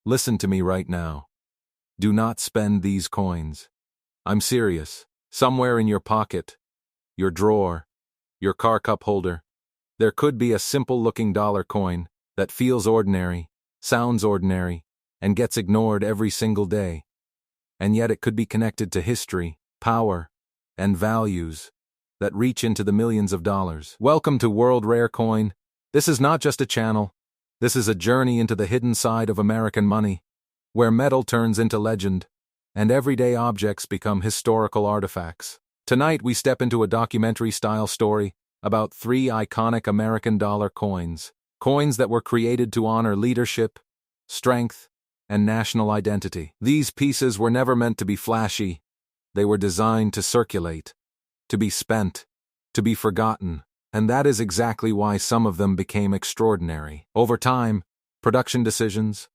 Listen to me right now. Do not spend these coins. I'm serious. Somewhere in your pocket, your drawer, your car cup holder, there could be a simple-looking dollar coin that feels ordinary, sounds ordinary, and gets ignored every single day. And yet it could be connected to history, power, and values that reach into the millions of dollars. Welcome to World Rare Coin. This is not just a channel. This is a journey into the hidden side of American money, where metal turns into legend, and everyday objects become historical artifacts. Tonight we step into a documentary-style story about 3 iconic American dollar coins. Coins that were created to honor leadership, strength, and national identity. These pieces were never meant to be flashy. They were designed to circulate, to be spent, to be forgotten, and that is exactly why some of them became extraordinary. Over time, production decisions,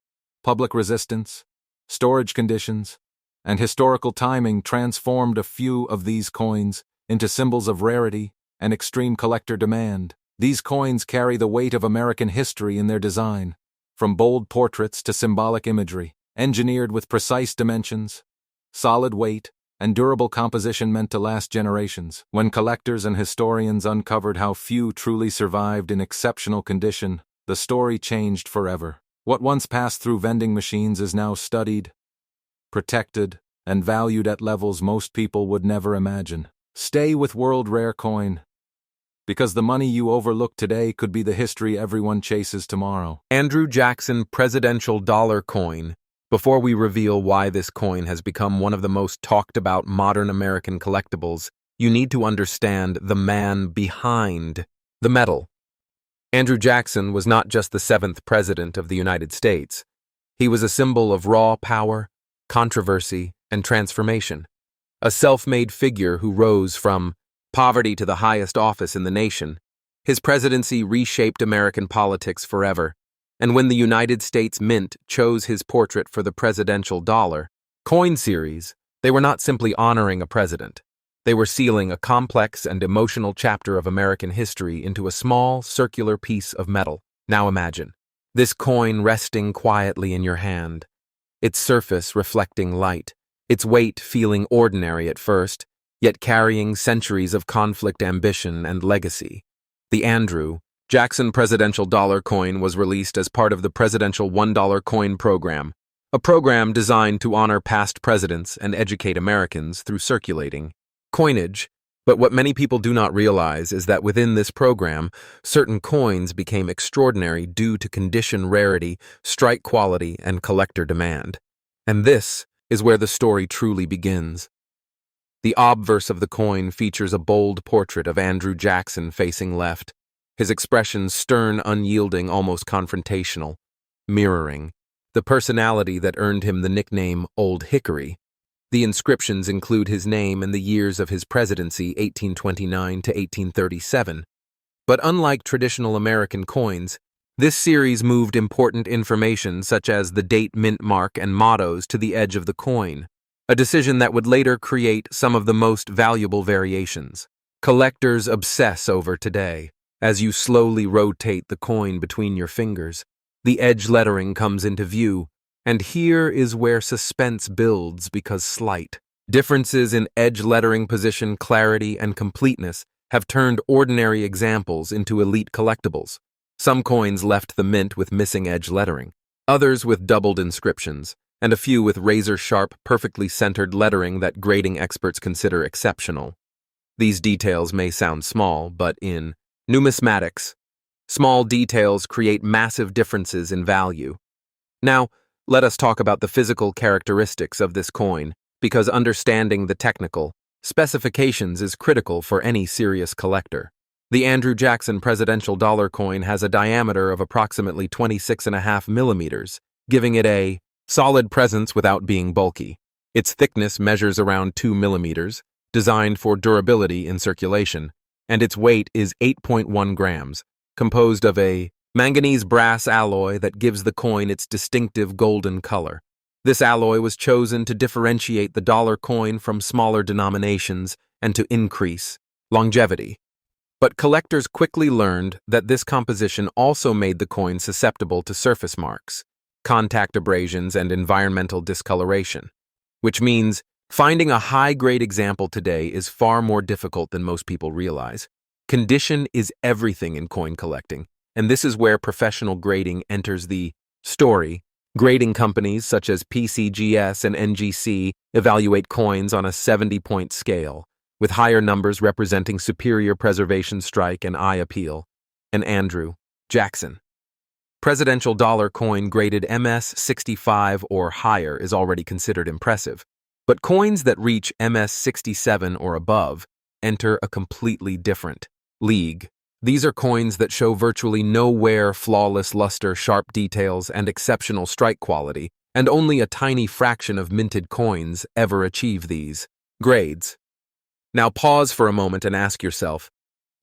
public resistance, storage conditions, and historical timing transformed a few of these coins into symbols of rarity and extreme collector demand. These coins carry the weight of American history in their design, from bold portraits to symbolic imagery, engineered with precise dimensions, solid weight, and durable composition meant to last generations. When collectors and historians uncovered how few truly survived in exceptional condition, the story changed forever. What once passed through vending machines is now studied, protected, and valued at levels most people would never imagine. Stay with World Rare Coin, because the money you overlook today could be the history everyone chases tomorrow. Andrew Jackson Presidential Dollar Coin. Before we reveal why this coin has become one of the most talked about modern American collectibles, you need to understand the man behind the metal. Andrew Jackson was not just the 7th President of the United States. He was a symbol of raw power, controversy, and transformation. A self-made figure who rose from poverty to the highest office in the nation. His presidency reshaped American politics forever. And when the United States Mint chose his portrait for the presidential dollar coin series, they were not simply honoring a president. They were sealing a complex and emotional chapter of American history into a small, circular piece of metal. Now imagine this coin resting quietly in your hand, its surface reflecting light, its weight feeling ordinary at first, yet carrying centuries of conflict, ambition, and legacy. The Andrew Jackson Presidential Dollar Coin was released as part of the Presidential $1 Coin Program, a program designed to honor past presidents and educate Americans through circulating coinage. But what many people do not realize is that within this program, certain coins became extraordinary due to condition rarity, strike quality, and collector demand. And this is where the story truly begins. The obverse of the coin features a bold portrait of Andrew Jackson facing left, his expression stern, unyielding, almost confrontational, mirroring the personality that earned him the nickname Old Hickory. The inscriptions include his name and the years of his presidency, 1829 to 1837. But unlike traditional American coins, this series moved important information such as the date, mint mark, and mottos to the edge of the coin, a decision that would later create some of the most valuable variations. Collectors obsess over today. As you slowly rotate the coin between your fingers, the edge lettering comes into view, and here is where suspense builds because slight differences in edge lettering position, clarity, and completeness have turned ordinary examples into elite collectibles. Some coins left the mint with missing edge lettering, others with doubled inscriptions, and a few with razor-sharp, perfectly centered lettering that grading experts consider exceptional. These details may sound small, but in numismatics, small details create massive differences in value. Now, let us talk about the physical characteristics of this coin, because understanding the technical specifications is critical for any serious collector. The Andrew Jackson Presidential Dollar Coin has a diameter of approximately 26.5 millimeters, giving it a solid presence without being bulky. Its thickness measures around 2 millimeters, designed for durability in circulation, and its weight is 8.1 grams, composed of a manganese brass alloy that gives the coin its distinctive golden color. This alloy was chosen to differentiate the dollar coin from smaller denominations and to increase longevity. But collectors quickly learned that this composition also made the coin susceptible to surface marks. contact abrasions, and environmental discoloration. Which means finding a high-grade example today is far more difficult than most people realize. Condition is everything in coin collecting, and this is where professional grading enters the story. Grading companies such as PCGS and NGC evaluate coins on a 70-point scale, with higher numbers representing superior preservation, strike, and eye appeal. And Andrew Jackson presidential dollar coin graded MS-65 or higher is already considered impressive, but coins that reach MS-67 or above enter a completely different league. These are coins that show virtually no wear, flawless luster, sharp details, and exceptional strike quality, and only a tiny fraction of minted coins ever achieve these grades. Now pause for a moment and ask yourself,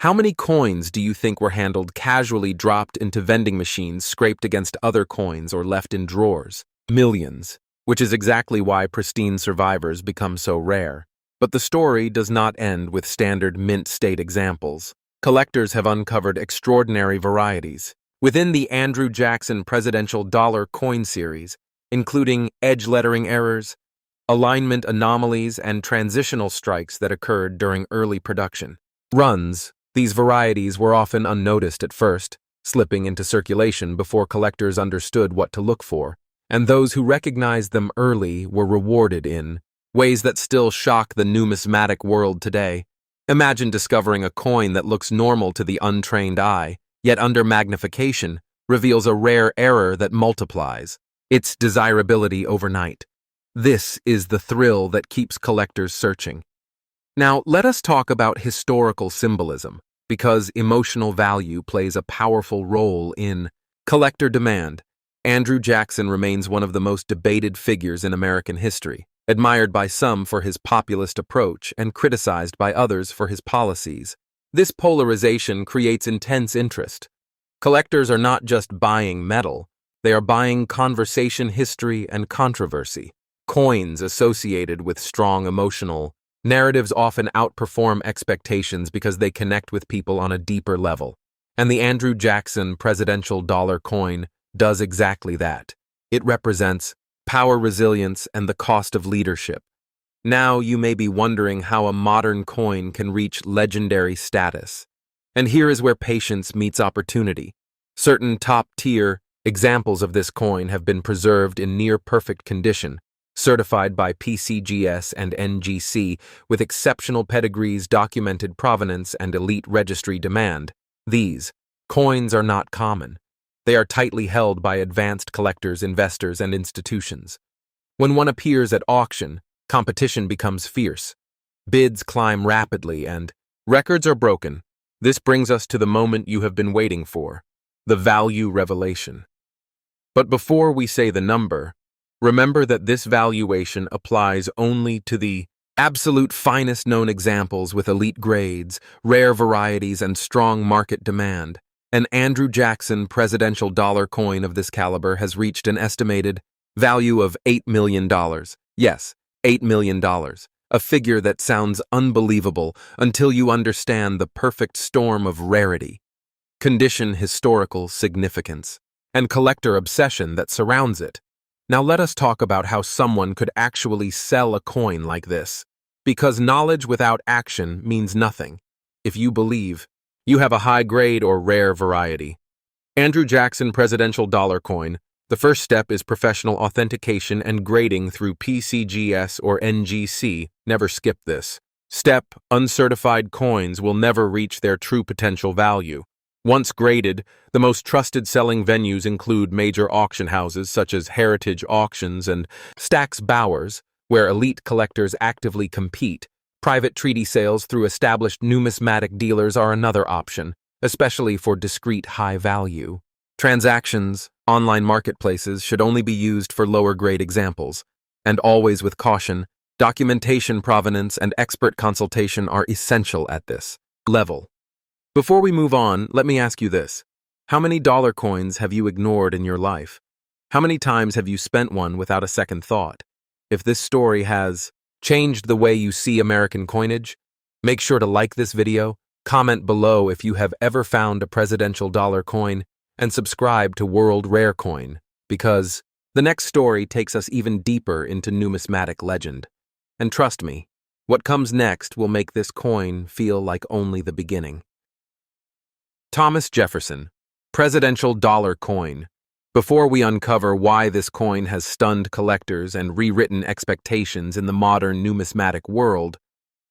how many coins do you think were handled casually, dropped into vending machines, scraped against other coins, or left in drawers? Millions, which is exactly why pristine survivors become so rare. But the story does not end with standard mint state examples. Collectors have uncovered extraordinary varieties within the Andrew Jackson Presidential Dollar Coin series, including edge lettering errors, alignment anomalies, and transitional strikes that occurred during early production runs. These varieties were often unnoticed at first, slipping into circulation before collectors understood what to look for, and those who recognized them early were rewarded in ways that still shock the numismatic world today. Imagine discovering a coin that looks normal to the untrained eye, yet under magnification reveals a rare error that multiplies its desirability overnight. This is the thrill that keeps collectors searching. Now, let us talk about historical symbolism, because emotional value plays a powerful role in collector demand. Andrew Jackson remains one of the most debated figures in American history, admired by some for his populist approach and criticized by others for his policies. This polarization creates intense interest. Collectors are not just buying metal, they are buying conversation, history, and controversy. Coins associated with strong emotional narratives often outperform expectations because they connect with people on a deeper level. And the Andrew Jackson Presidential Dollar Coin does exactly that. It represents power, resilience, and the cost of leadership. Now you may be wondering how a modern coin can reach legendary status. And here is where patience meets opportunity. Certain top-tier examples of this coin have been preserved in near-perfect condition, certified by PCGS and NGC with exceptional pedigrees, documented provenance, and elite registry demand. These coins are not common. They are tightly held by advanced collectors, investors, and institutions. When one appears at auction, competition becomes fierce. Bids climb rapidly and records are broken. This brings us to the moment you have been waiting for, the value revelation. But before we say the number, remember that this valuation applies only to the absolute finest known examples with elite grades, rare varieties, and strong market demand. An Andrew Jackson Presidential Dollar Coin of this caliber has reached an estimated value of $8 million. Yes, $8 million. A figure that sounds unbelievable until you understand the perfect storm of rarity, condition, historical significance, and collector obsession that surrounds it. Now let us talk about how someone could actually sell a coin like this. Because knowledge without action means nothing. If you believe, you have a high-grade or rare variety. Andrew Jackson Presidential Dollar Coin. The first step is professional authentication and grading through PCGS or NGC. Never skip this step. Uncertified coins will never reach their true potential value. Once graded, the most trusted selling venues include major auction houses such as Heritage Auctions and Stack's Bowers, where elite collectors actively compete. Private treaty sales through established numismatic dealers are another option, especially for discrete high-value transactions. Online marketplaces should only be used for lower-grade examples, and always with caution. Documentation, provenance, and expert consultation are essential at this level. Before we move on, let me ask you this. How many dollar coins have you ignored in your life? How many times have you spent one without a second thought? If this story has changed the way you see American coinage, make sure to like this video, comment below if you have ever found a presidential dollar coin, and subscribe to World Rare Coin, because The next story takes us even deeper into numismatic legend. And trust me, what comes next will make this coin feel like only the beginning. Thomas Jefferson, Presidential Dollar Coin. Before we uncover why this coin has stunned collectors and rewritten expectations in the modern numismatic world,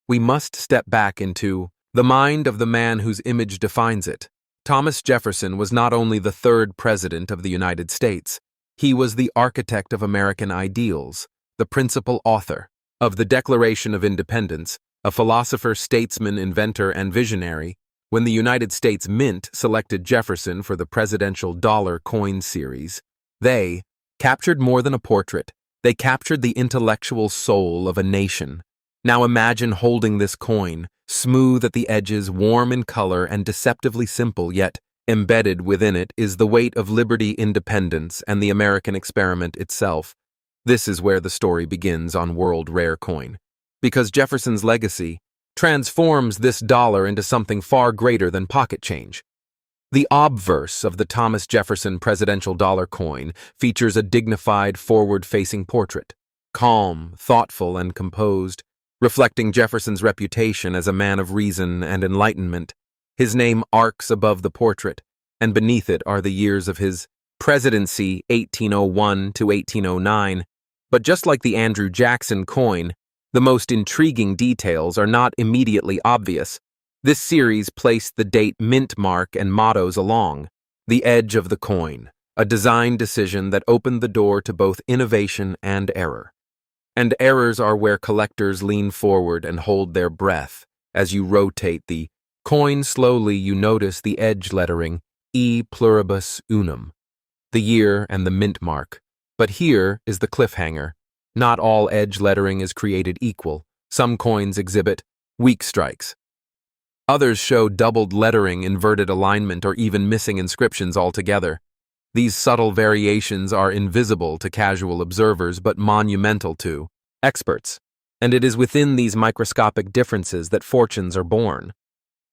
we must step back into the mind of the man whose image defines it. Thomas Jefferson was not only the third president of the United States, he was the architect of American ideals, the principal author of the Declaration of Independence, a philosopher, statesman, inventor, and visionary. When the United States Mint selected Jefferson for the Presidential Dollar Coin series, they captured more than a portrait. They captured the intellectual soul of a nation. Now imagine holding this coin, smooth at the edges, warm in color, and deceptively simple, yet embedded within it is the weight of liberty, independence, and the American experiment itself. This is where the story begins on World Rare Coin. Because Jefferson's legacy transforms this dollar into something far greater than pocket change. The obverse of the Thomas Jefferson Presidential Dollar Coin features a dignified, forward-facing portrait, calm, thoughtful, and composed, reflecting Jefferson's reputation as a man of reason and enlightenment. His name arcs above the portrait, and beneath it are the years of his presidency, 1801 to 1809. But just like the Andrew Jackson coin, the most intriguing details are not immediately obvious. This series placed the date, mint mark, and mottos along the edge of the coin, a design decision that opened the door to both innovation and error. And errors are where collectors lean forward and hold their breath. As you rotate the coin slowly, you notice the edge lettering, E pluribus unum, the year and the mint mark. But here is the cliffhanger. Not all edge lettering is created equal. Some coins exhibit weak strikes. Others show doubled lettering, inverted alignment, or even missing inscriptions altogether. These subtle variations are invisible to casual observers but monumental to experts. And it is within these microscopic differences that fortunes are born.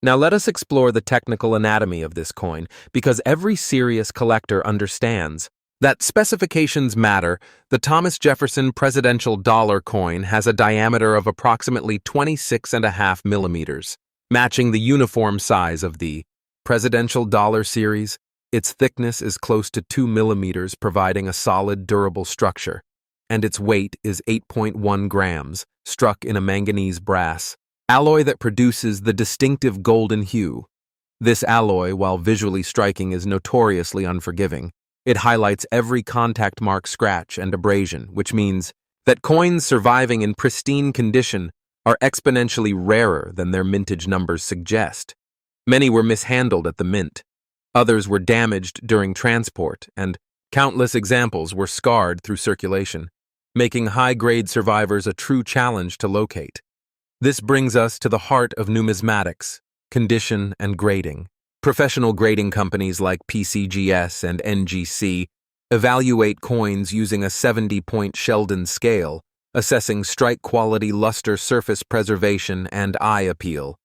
Now let us explore the technical anatomy of this coin, because every serious collector understands that specifications matter. The Thomas Jefferson Presidential Dollar Coin has a diameter of approximately 26.5 millimeters, matching the uniform size of the Presidential Dollar series. Its thickness is close to 2 millimeters, providing a solid, durable structure, and its weight is 8.1 grams, struck in a manganese brass alloy that produces the distinctive golden hue. This alloy, while visually striking, is notoriously unforgiving. It highlights every contact mark, scratch, and abrasion, which means that coins surviving in pristine condition are exponentially rarer than their mintage numbers suggest. Many were mishandled at the mint. Others were damaged during transport, and countless examples were scarred through circulation, making high-grade survivors a true challenge to locate. This brings us to the heart of numismatics, condition and grading. Professional grading companies like PCGS and NGC evaluate coins using a 70-point Sheldon scale, assessing strike quality, luster, surface preservation, and eye appeal.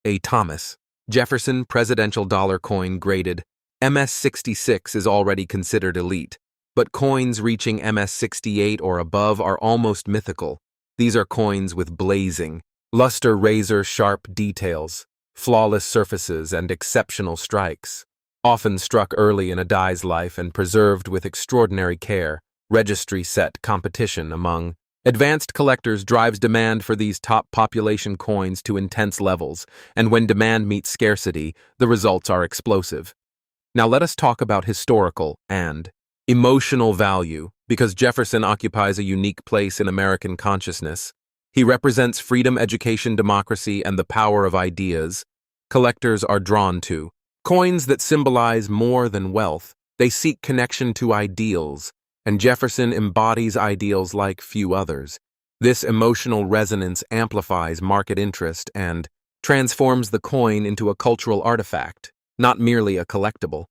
A Thomas Jefferson Presidential Dollar Coin graded MS-66 is already considered elite, but coins reaching MS-68 or above are almost mythical. These are coins with blazing, luster, razor-sharp details, flawless surfaces, and exceptional strikes. Often struck early in a die's life and preserved with extraordinary care, registry-set competition among advanced collectors drives demand for these top population coins to intense levels, and when demand meets scarcity, the results are explosive. Now let us talk about historical and emotional value, because Jefferson occupies a unique place in American consciousness. He represents freedom, education, democracy, and the power of ideas. Collectors are drawn to coins that symbolize more than wealth. They seek connection to ideals, and Jefferson embodies ideals like few others. This emotional resonance amplifies market interest and transforms the coin into a cultural artifact, not merely a collectible.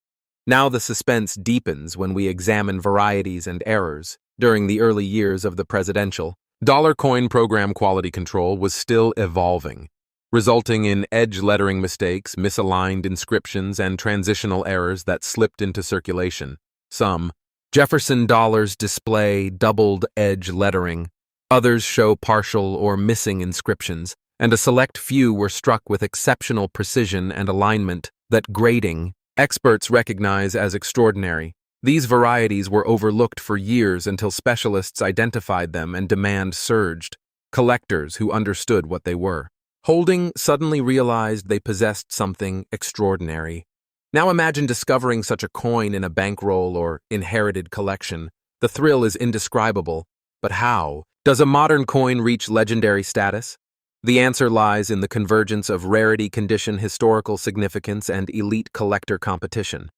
Now the suspense deepens when we examine varieties and errors. During the early years of the presidential dollar coin program, quality control was still evolving, resulting in edge lettering mistakes, misaligned inscriptions, and transitional errors that slipped into circulation. Some Jefferson dollars display doubled edge lettering, others show partial or missing inscriptions, and a select few were struck with exceptional precision and alignment that grading experts recognize as extraordinary. These varieties were overlooked for years until specialists identified them and demand surged. Collectors who understood what they were holding suddenly realized they possessed something extraordinary. Now imagine discovering such a coin in a bankroll or inherited collection. The thrill is indescribable. But how does a modern coin reach legendary status? The answer lies in the convergence of rarity condition, historical significance, and elite collector competition.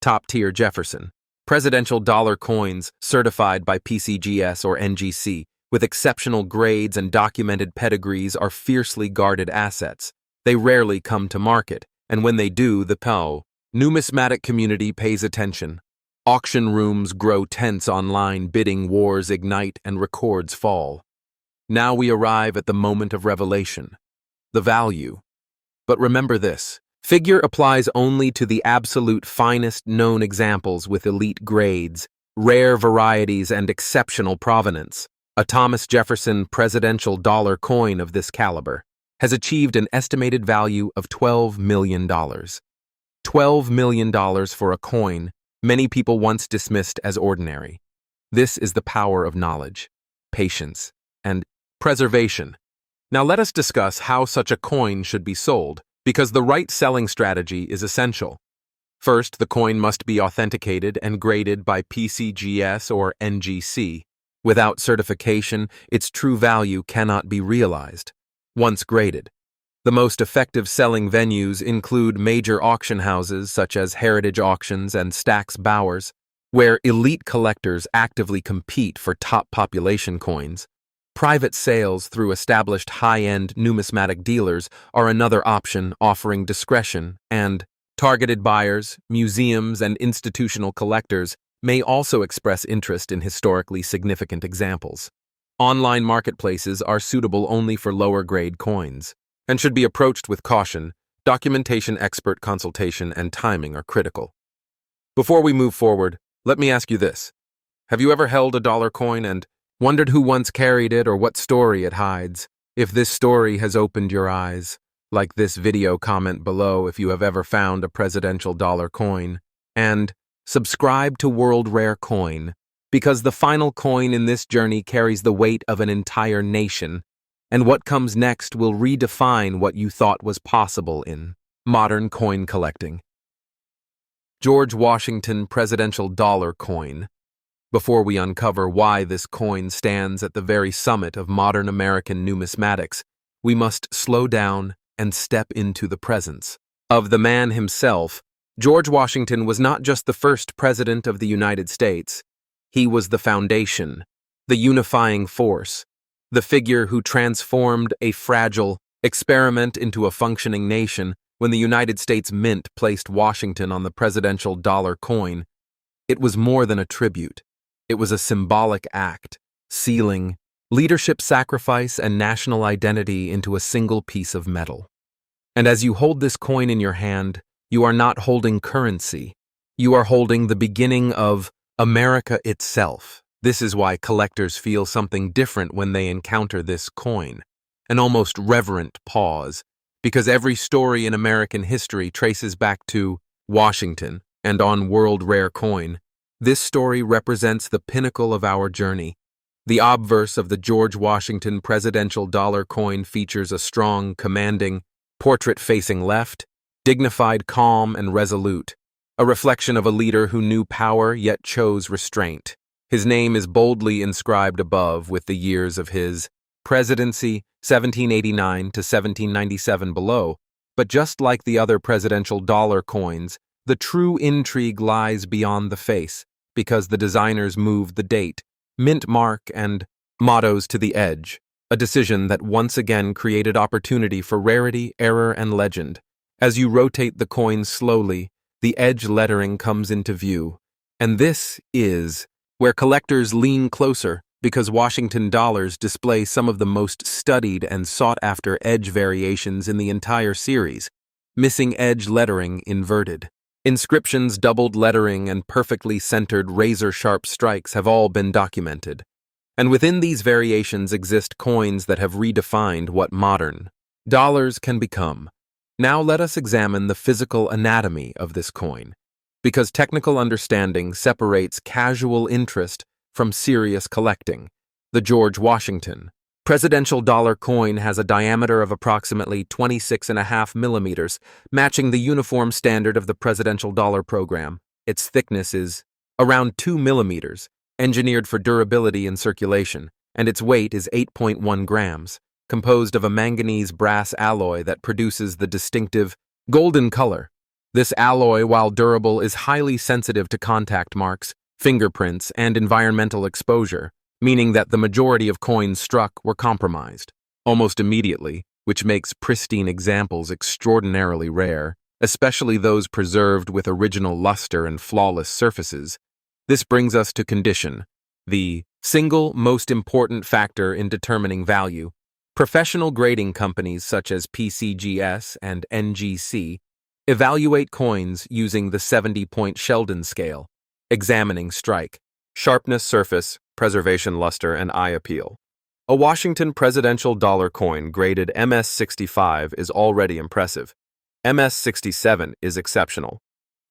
Top-tier Jefferson presidential dollar coins certified by PCGS or NGC with exceptional grades and documented pedigrees are fiercely guarded assets. They rarely come to market, and when they do, the numismatic community pays attention. Auction rooms grow tense online, bidding wars ignite and records fall. Now we arrive at the moment of revelation, the value. But remember this. Figure applies only to the absolute finest known examples with elite grades, rare varieties, and exceptional provenance. A Thomas Jefferson presidential dollar coin of this caliber has achieved an estimated value of $12 million. $12 million for a coin many people once dismissed as ordinary. This is the power of knowledge, patience, and preservation. Now let us discuss how such a coin should be sold, because the right selling strategy is essential. First, the coin must be authenticated and graded by PCGS or NGC. Without certification, its true value cannot be realized. Once graded, the most effective selling venues include major auction houses such as Heritage Auctions and Stack's Bowers, where elite collectors actively compete for top population coins. Private sales through established high-end numismatic dealers are another option, offering discretion, and targeted buyers, museums, and institutional collectors may also express interest in historically significant examples. Online marketplaces are suitable only for lower-grade coins and should be approached with caution. Documentation, expert consultation, and timing are critical. Before we move forward, let me ask you this. Have you ever held a dollar coin and wondered who once carried it or what story it hides? If this story has opened your eyes, like this video, comment below if you have ever found a presidential dollar coin, and subscribe to World Rare Coin, because the final coin in this journey carries the weight of an entire nation, and what comes next will redefine what you thought was possible in modern coin collecting. George Washington Presidential Dollar Coin. Before we uncover why this coin stands at the very summit of modern American numismatics, we must slow down and step into the presence of the man himself. George Washington was not just the first president of the United States. He was the foundation, the unifying force, the figure who transformed a fragile experiment into a functioning nation. When the United States Mint placed Washington on the presidential dollar coin, it was more than a tribute. It was a symbolic act, sealing leadership, sacrifice, and national identity into a single piece of metal. And as you hold this coin in your hand, you are not holding currency. You are holding the beginning of America itself. This is why collectors feel something different when they encounter this coin, an almost reverent pause, because every story in American history traces back to Washington, and on World Rare Coin, this story represents the pinnacle of our journey. The obverse of the George Washington presidential dollar coin features a strong, commanding portrait facing left, dignified, calm, and resolute, a reflection of a leader who knew power yet chose restraint. His name is boldly inscribed above with the years of his presidency, 1789 to 1797 below, but just like the other presidential dollar coins, the true intrigue lies beyond the face, because the designers moved the date, mint mark, and mottos to the edge, a decision that once again created opportunity for rarity, error, and legend. As you rotate the coin slowly, the edge lettering comes into view, and this is where collectors lean closer, because Washington dollars display some of the most studied and sought-after edge variations in the entire series, missing edge lettering inverted. Inscriptions, doubled lettering, and perfectly centered razor-sharp strikes have all been documented. And within these variations exist coins that have redefined what modern dollars can become. Now let us examine the physical anatomy of this coin, because technical understanding separates casual interest from serious collecting. The George Washington Presidential Dollar Coin has a diameter of approximately 26.5 millimeters, matching the uniform standard of the Presidential Dollar Program. Its thickness is around 2 millimeters, engineered for durability in circulation, and its weight is 8.1 grams, composed of a manganese brass alloy that produces the distinctive golden color. This alloy, while durable, is highly sensitive to contact marks, fingerprints, and environmental exposure, meaning that the majority of coins struck were compromised almost immediately, which makes pristine examples extraordinarily rare, especially those preserved with original luster and flawless surfaces. This brings us to condition, the single most important factor in determining value. Professional grading companies such as PCGS and NGC evaluate coins using the 70-point Sheldon scale, examining strike, sharpness, surface, preservation, luster, and eye appeal. A Washington presidential dollar coin graded MS-65 is already impressive. MS-67 is exceptional.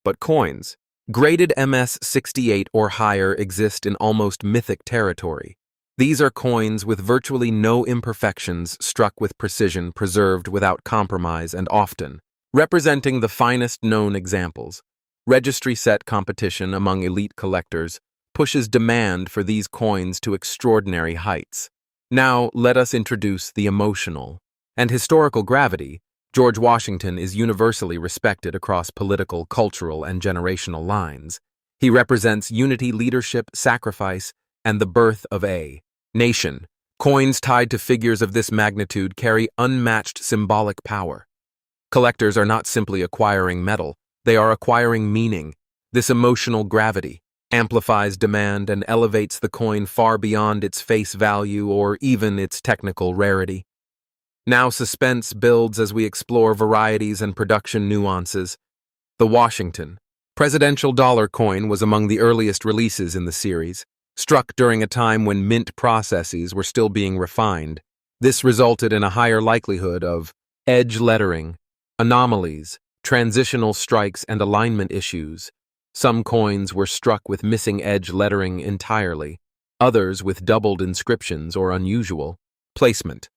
But coins graded MS-68 or higher exist in almost mythic territory. These are coins with virtually no imperfections, struck with precision, preserved without compromise, and often representing the finest known examples. Registry set competition among elite collectors pushes demand for these coins to extraordinary heights. Now, let us introduce the emotional and historical gravity. George Washington is universally respected across political, cultural, and generational lines. He represents unity, leadership, sacrifice, and the birth of a nation. Coins tied to figures of this magnitude carry unmatched symbolic power. Collectors are not simply acquiring metal, they are acquiring meaning. This emotional gravity amplifies demand and elevates the coin far beyond its face value or even its technical rarity. Now suspense builds as we explore varieties and production nuances. The Washington presidential dollar coin was among the earliest releases in the series, struck during a time when mint processes were still being refined. This resulted in a higher likelihood of edge lettering, anomalies, transitional strikes, and alignment issues. Some coins were struck with missing edge lettering entirely, others with doubled inscriptions or unusual placement,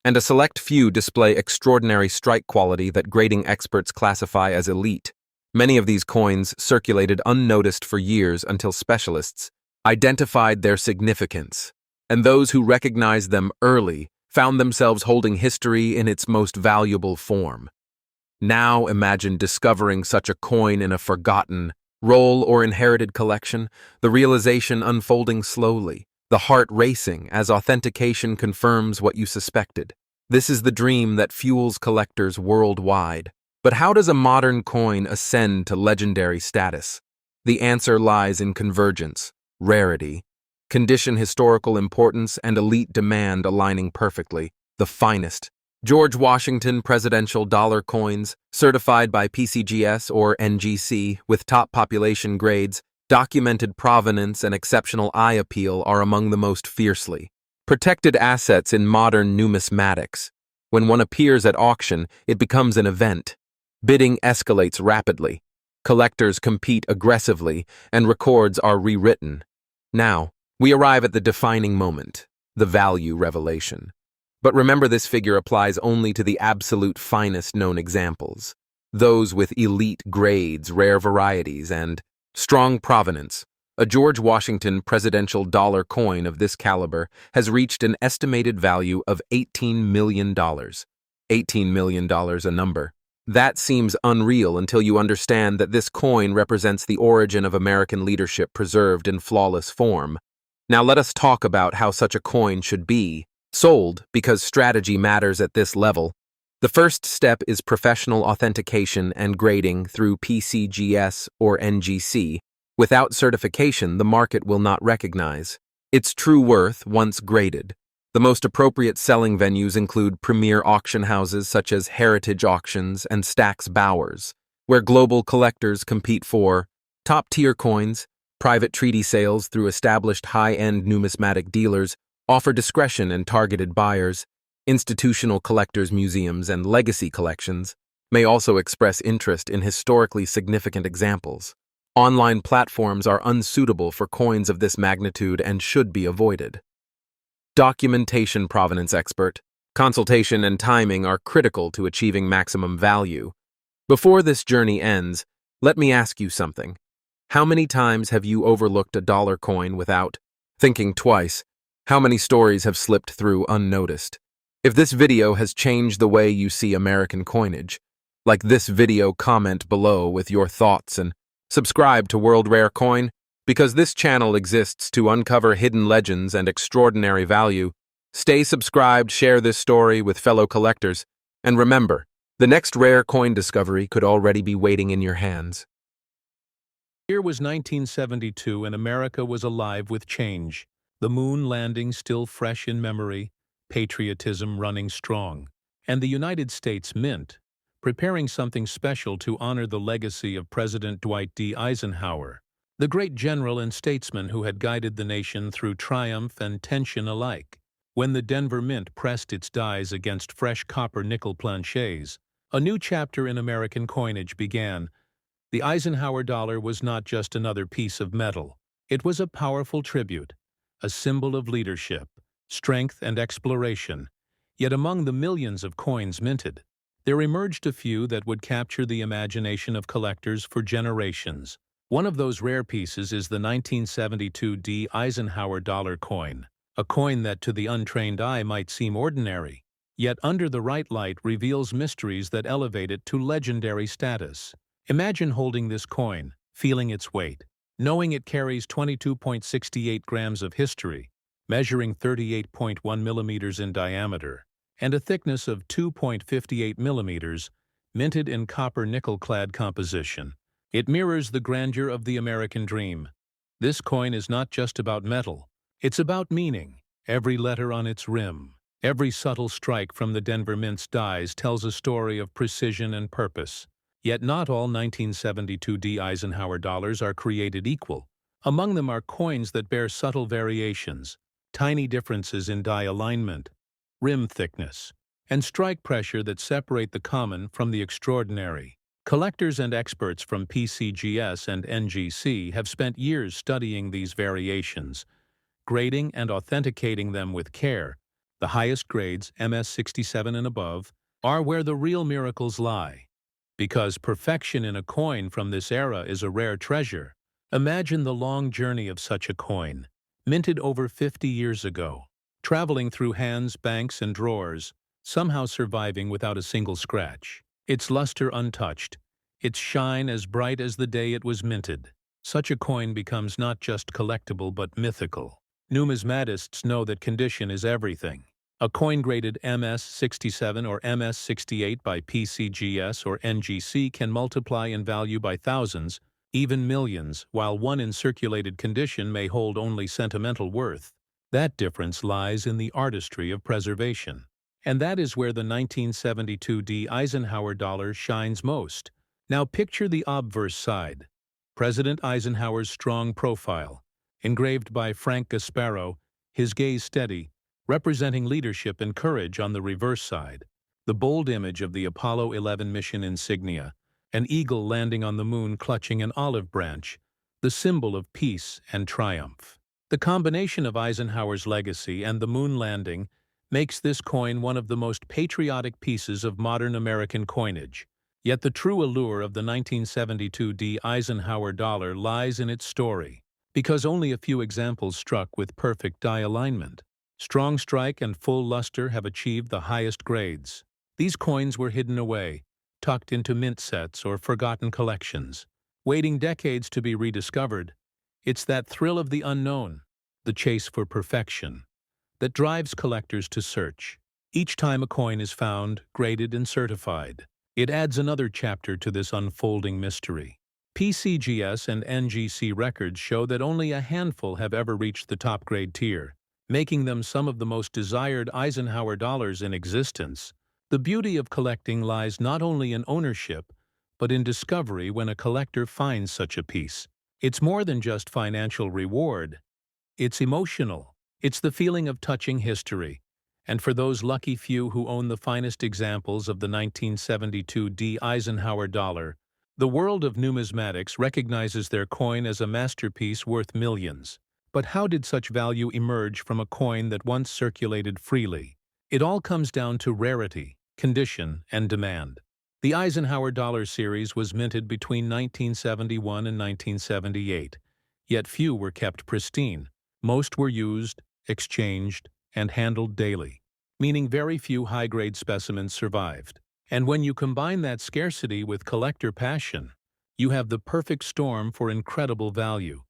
and a select few display extraordinary strike quality that grading experts classify as elite. Many of these coins circulated unnoticed for years until specialists identified their significance, and those who recognized them early found themselves holding history in its most valuable form. Now imagine discovering such a coin in a forgotten roll or inherited collection, the realization unfolding slowly, the heart racing as authentication confirms what you suspected. This is the dream that fuels collectors worldwide. But how does a modern coin ascend to legendary status? The answer lies in convergence, rarity, condition, historical importance, and elite demand aligning perfectly. The finest George Washington presidential dollar coins, certified by PCGS or NGC with top population grades, documented provenance, and exceptional eye appeal are among the most fiercely protected assets in modern numismatics. When one appears at auction, it becomes an event. Bidding escalates rapidly. Collectors compete aggressively, and records are rewritten. Now, we arrive at the defining moment, the value revelation. But remember, this figure applies only to the absolute finest known examples, those with elite grades, rare varieties, and strong provenance. A George Washington presidential dollar coin of this caliber has reached an estimated value of $18 million. $18 million, a number that seems unreal until you understand that this coin represents the origin of American leadership preserved in flawless form. Now let us talk about how such a coin should be sold, because strategy matters at this level. The first step is professional authentication and grading through PCGS or NGC. Without certification, the market will not recognize its true worth once graded. The most appropriate selling venues include premier auction houses such as Heritage Auctions and Stack's Bowers, where global collectors compete for top-tier coins. Private treaty sales through established high-end numismatic dealers offer discretion and targeted buyers. Institutional collectors' museums and legacy collections may also express interest in historically significant examples. Online platforms are unsuitable for coins of this magnitude and should be avoided. Documentation provenance expert. Consultation and timing are critical to achieving maximum value. Before this journey ends, let me ask you something. How many times have you overlooked a dollar coin without thinking twice? How many stories have slipped through unnoticed? If this video has changed the way you see American coinage, like this video, comment below with your thoughts and subscribe to World Rare Coin, because this channel exists to uncover hidden legends and extraordinary value. Stay subscribed, share this story with fellow collectors, and remember, the next rare coin discovery could already be waiting in your hands. Year was 1972 and America was alive with change. The moon landing still fresh in memory, patriotism running strong, and the United States Mint preparing something special to honor the legacy of President Dwight D. Eisenhower, the great general and statesman who had guided the nation through triumph and tension alike. When the Denver Mint pressed its dies against fresh copper-nickel planchets, a new chapter in American coinage began. The Eisenhower dollar was not just another piece of metal. It was a powerful tribute, a symbol of leadership, strength, and exploration. Yet among the millions of coins minted, there emerged a few that would capture the imagination of collectors for generations. One of those rare pieces is the 1972 D. Eisenhower dollar coin, a coin that to the untrained eye might seem ordinary, yet under the right light reveals mysteries that elevate it to legendary status. Imagine holding this coin, feeling its weight, knowing it carries 22.68 grams of history, measuring 38.1 millimeters in diameter, and a thickness of 2.58 millimeters, minted in copper-nickel-clad composition. It mirrors the grandeur of the American dream. This coin is not just about metal, it's about meaning. Every letter on its rim, every subtle strike from the Denver Mint's dies tells a story of precision and purpose. Yet not all 1972 D. Eisenhower dollars are created equal. Among them are coins that bear subtle variations, tiny differences in die alignment, rim thickness, and strike pressure that separate the common from the extraordinary. Collectors and experts from PCGS and NGC have spent years studying these variations, grading and authenticating them with care. The highest grades, MS67 and above, are where the real miracles lie. Because perfection in a coin from this era is a rare treasure, imagine the long journey of such a coin, minted over 50 years ago, traveling through hands, banks, and drawers, somehow surviving without a single scratch. Its luster untouched, its shine as bright as the day it was minted. Such a coin becomes not just collectible but mythical. Numismatists know that condition is everything. A coin graded MS67 or MS68 by PCGS or NGC can multiply in value by thousands, even millions, while one in circulated condition may hold only sentimental worth. That difference lies in the artistry of preservation. And that is where the 1972 D. Eisenhower dollar shines most. Now picture the obverse side. President Eisenhower's strong profile, engraved by Frank Gasparo, his gaze steady, representing leadership and courage on the reverse side. The bold image of the Apollo 11 mission insignia, an eagle landing on the moon clutching an olive branch, the symbol of peace and triumph. The combination of Eisenhower's legacy and the moon landing makes this coin one of the most patriotic pieces of modern American coinage. Yet the true allure of the 1972 D. Eisenhower dollar lies in its story, because only a few examples struck with perfect die alignment. Strong strike and full luster have achieved the highest grades. These coins were hidden away, tucked into mint sets or forgotten collections, waiting decades to be rediscovered. It's that thrill of the unknown, the chase for perfection, that drives collectors to search. Each time a coin is found, graded, and certified, it adds another chapter to this unfolding mystery. PCGS and NGC records show that only a handful have ever reached the top grade tier, making them some of the most desired Eisenhower dollars in existence. The beauty of collecting lies not only in ownership, but in discovery when a collector finds such a piece. It's more than just financial reward. It's emotional. It's the feeling of touching history. And for those lucky few who own the finest examples of the 1972 Eisenhower dollar, the world of numismatics recognizes their coin as a masterpiece worth millions. But how did such value emerge from a coin that once circulated freely? It all comes down to rarity, condition, and demand. The Eisenhower dollar series was minted between 1971 and 1978, yet few were kept pristine. Most were used, exchanged, and handled daily, meaning very few high-grade specimens survived. And when you combine that scarcity with collector passion, you have the perfect storm for incredible value.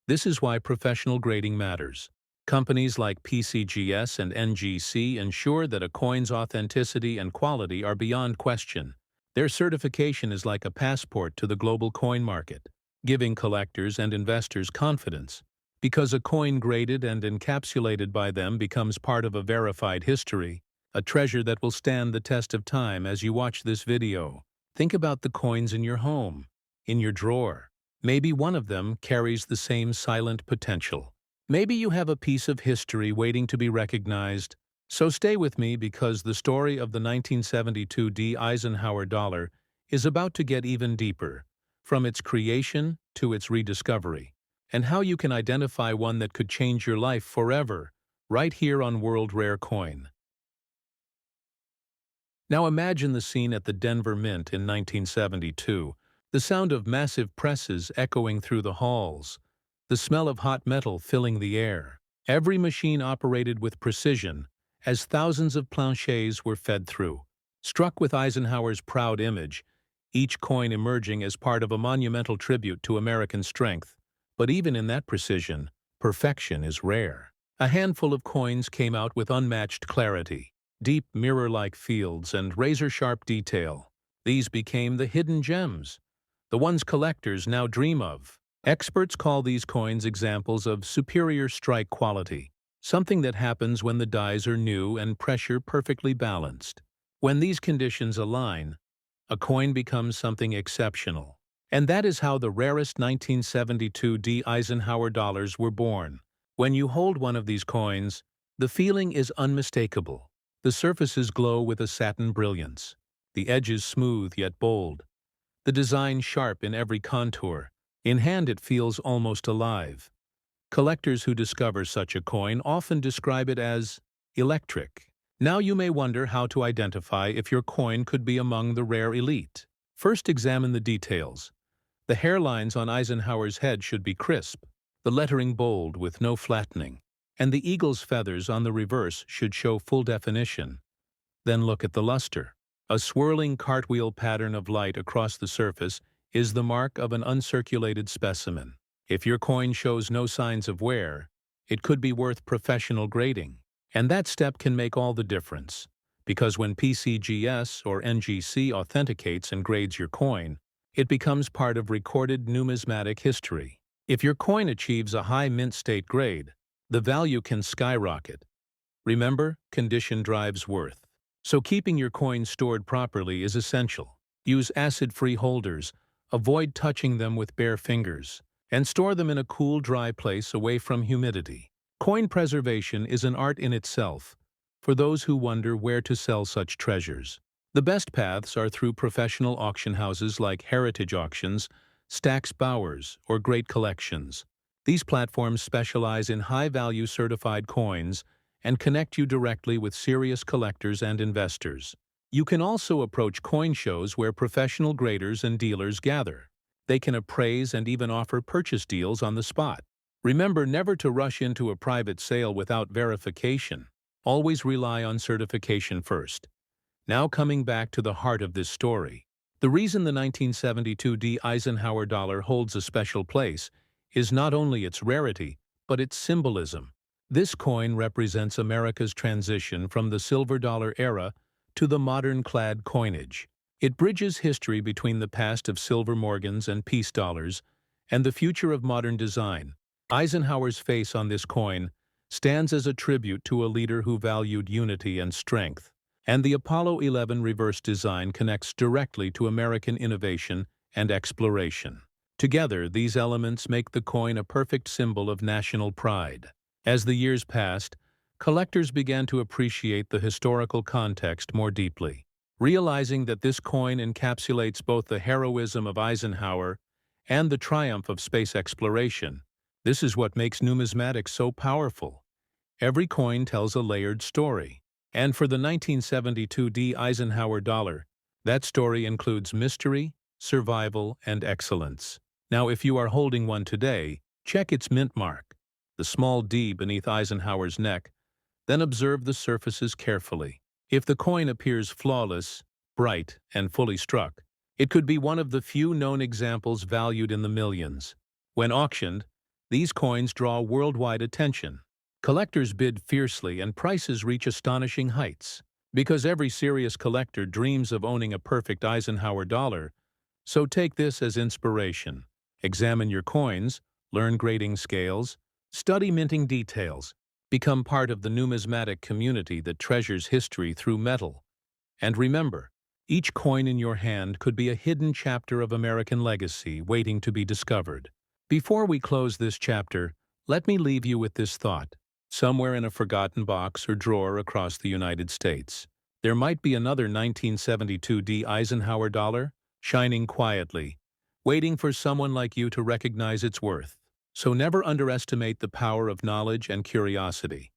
This is why professional grading matters. Companies like PCGS and NGC ensure that a coin's authenticity and quality are beyond question. Their certification is like a passport to the global coin market, giving collectors and investors confidence. Because a coin graded and encapsulated by them becomes part of a verified history, a treasure that will stand the test of time. As you watch this video, think about the coins in your home, in your drawer. Maybe one of them carries the same silent potential. Maybe you have a piece of history waiting to be recognized. So stay with me, because the story of the 1972 Eisenhower dollar is about to get even deeper, from its creation to its rediscovery, and how you can identify one that could change your life forever, right here on World Rare Coin. Now imagine the scene at the Denver Mint in 1972, the sound of massive presses echoing through the halls, the smell of hot metal filling the air. Every machine operated with precision, as thousands of planchets were fed through. Struck with Eisenhower's proud image, each coin emerging as part of a monumental tribute to American strength. But even in that precision, perfection is rare. A handful of coins came out with unmatched clarity, deep mirror-like fields, and razor-sharp detail. These became the hidden gems, the ones collectors now dream of. Experts call these coins examples of superior strike quality, something that happens when the dies are new and pressure perfectly balanced. When these conditions align, a coin becomes something exceptional. And that is how the rarest 1972 Eisenhower dollars were born. When you hold one of these coins, the feeling is unmistakable. The surfaces glow with a satin brilliance, the edges smooth yet bold, the design sharp in every contour. In hand it feels almost alive. Collectors who discover such a coin often describe it as electric. Now you may wonder how to identify if your coin could be among the rare elite. First, examine the details. The hairlines on Eisenhower's head should be crisp, the lettering bold with no flattening, and the eagle's feathers on the reverse should show full definition. Then look at the luster. A swirling cartwheel pattern of light across the surface is the mark of an uncirculated specimen. If your coin shows no signs of wear, it could be worth professional grading. And that step can make all the difference, because when PCGS or NGC authenticates and grades your coin, it becomes part of recorded numismatic history. If your coin achieves a high mint state grade, the value can skyrocket. Remember, condition drives worth. So keeping your coins stored properly is essential. Use acid-free holders, avoid touching them with bare fingers, and store them in a cool, dry place away from humidity. Coin preservation is an art in itself for those who wonder where to sell such treasures. The best paths are through professional auction houses like Heritage Auctions, Stack's Bowers, or Great Collections. These platforms specialize in high-value certified coins and connect you directly with serious collectors and investors. You can also approach coin shows where professional graders and dealers gather. They can appraise and even offer purchase deals on the spot. Remember never to rush into a private sale without verification. Always rely on certification first. Now coming back to the heart of this story. The reason the 1972 Eisenhower dollar holds a special place is not only its rarity, but its symbolism. This coin represents America's transition from the silver dollar era to the modern clad coinage. It bridges history between the past of silver Morgans and peace dollars and the future of modern design. Eisenhower's face on this coin stands as a tribute to a leader who valued unity and strength. And the Apollo 11 reverse design connects directly to American innovation and exploration. Together, these elements make the coin a perfect symbol of national pride. As the years passed, collectors began to appreciate the historical context more deeply, realizing that this coin encapsulates both the heroism of Eisenhower and the triumph of space exploration. This is what makes numismatics so powerful. Every coin tells a layered story. And for the 1972 Eisenhower dollar, that story includes mystery, survival, and excellence. Now, if you are holding one today, check its mint mark, the small D beneath Eisenhower's neck, then observe the surfaces carefully. If the coin appears flawless, bright, and fully struck, it could be one of the few known examples valued in the millions. When auctioned, these coins draw worldwide attention. Collectors bid fiercely and prices reach astonishing heights. Because every serious collector dreams of owning a perfect Eisenhower dollar, so take this as inspiration. Examine your coins, learn grading scales, study minting details, become part of the numismatic community that treasures history through metal. And remember, each coin in your hand could be a hidden chapter of American legacy waiting to be discovered. Before we close this chapter, let me leave you with this thought. Somewhere in a forgotten box or drawer across the United States, there might be another 1972 Eisenhower dollar, shining quietly, waiting for someone like you to recognize its worth. So never underestimate the power of knowledge and curiosity.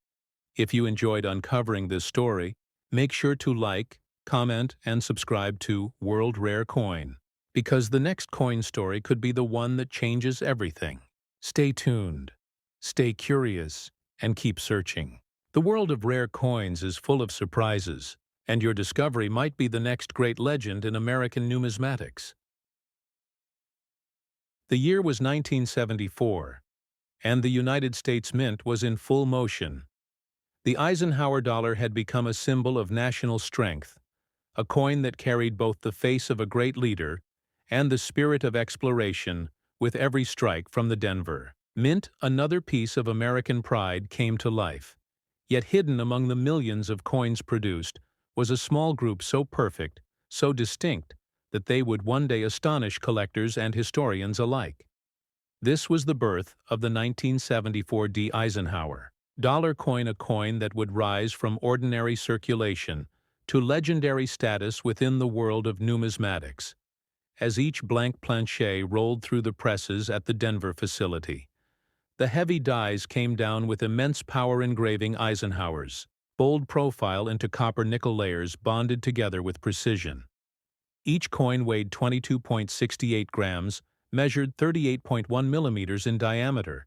If you enjoyed uncovering this story, make sure to like, comment, and subscribe to World Rare Coin, because the next coin story could be the one that changes everything. Stay tuned, stay curious, and keep searching. The world of rare coins is full of surprises, and your discovery might be the next great legend in American numismatics. The year was 1974, and the United States Mint was in full motion. The Eisenhower dollar had become a symbol of national strength, a coin that carried both the face of a great leader and the spirit of exploration with every strike from the Denver Mint. Another piece of American pride came to life. Yet hidden among the millions of coins produced was a small group so perfect, so distinct, that they would one day astonish collectors and historians alike. This was the birth of the 1974 Eisenhower dollar coin, a coin that would rise from ordinary circulation to legendary status within the world of numismatics. As each blank planchet rolled through the presses at the Denver facility, the heavy dies came down with immense power, engraving Eisenhower's bold profile into copper-nickel layers bonded together with precision. Each coin weighed 22.68 grams, measured 38.1 millimeters in diameter,